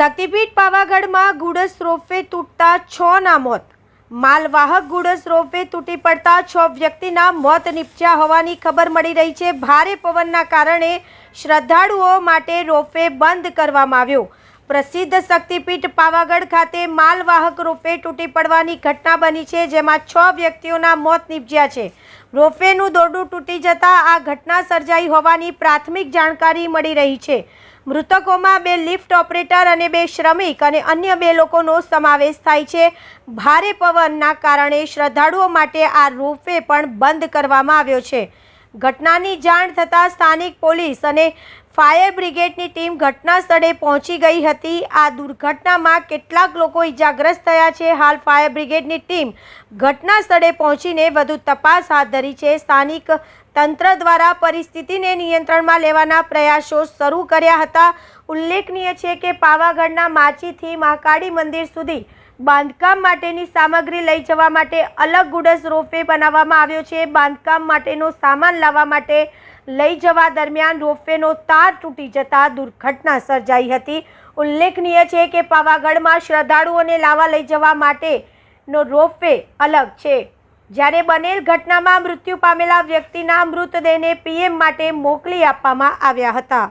શક્તિપીઠ પાવાગઢમાં goods ropeway તૂટતા 6ના મોત। માલવાહક goods ropeway તૂટી પડતા 6 વ્યક્તિના મોત નીપજ્યા હોવાની ખબર મળી રહી છે। ભારે પવનના કારણે શ્રદ્ધાળુઓ માટે રોપવે બંધ કરવામાં આવ્યો। પ્રસિદ્ધ શક્તિપીઠ પાવાગઢ ખાતે માલવાહક રોપવે તૂટી પડવાની ઘટના બની છે, જેમાં 6 વ્યક્તિઓના મોત નીપજ્યા છે। રોપવેનું દોરડું તૂટી જતા આ ઘટના સર્જાઈ હોવાની પ્રાથમિક જાણકારી મળી રહી છે। મૃતકોમાં 2 લિફ્ટ ઓપરેટર અને 2 શ્રમિક અને અન્ય 2 લોકોનો સમાવેશ થાય છે। ભારે પવનના કારણે શ્રદ્ધાળુઓ માટે આ રોપવે પણ બંધ કરવામાં આવ્યો છે। ઘટનાની જાણ થતાં સ્થાનિક પોલીસ અને ફાયર બ્રિગેડની ટીમ ઘટના સ્થળે પહોંચી ગઈ હતી। આ દુર્ઘટનામાં કેટલાક લોકો ઇજાગ્રસ્ત થયા છે। હાલ ફાયર બ્રિગેડની ટીમ ઘટના સ્થળે પહોંચીને વધુ તપાસ હાથ ધરી છે। સ્થાનિક તંત્ર દ્વારા પરિસ્થિતિને નિયંત્રણમાં લેવાના પ્રયાસો શરૂ કર્યા હતા। ઉલ્લેખનીય છે કે પાવાગઢના માચીથી મહાકાળી મંદિર સુધી બાંધકામ માટેની સામગ્રી લઈ જવા માટે અલગ ગુડસ રોપવે બનાવવામાં આવ્યો છે। બાંધકામ માટેનો સામાન લાવવા માટે લઈ જવા દરમિયાન રોપવેનો તાર તૂટી જતા દુર્ઘટના સર્જાઈ હતી। ઉલ્લેખનીય છે કે પાવાગઢમાં શ્રદ્ધાળુઓને લાવવા લઈ જવા માટેનો રોપવે અલગ છે, જ્યારે બનેલ ઘટનામાં મૃત્યુ પામેલા વ્યક્તિના મૃતદેહને પીએમ માટે મોકલી આપવામાં આવ્યા હતા।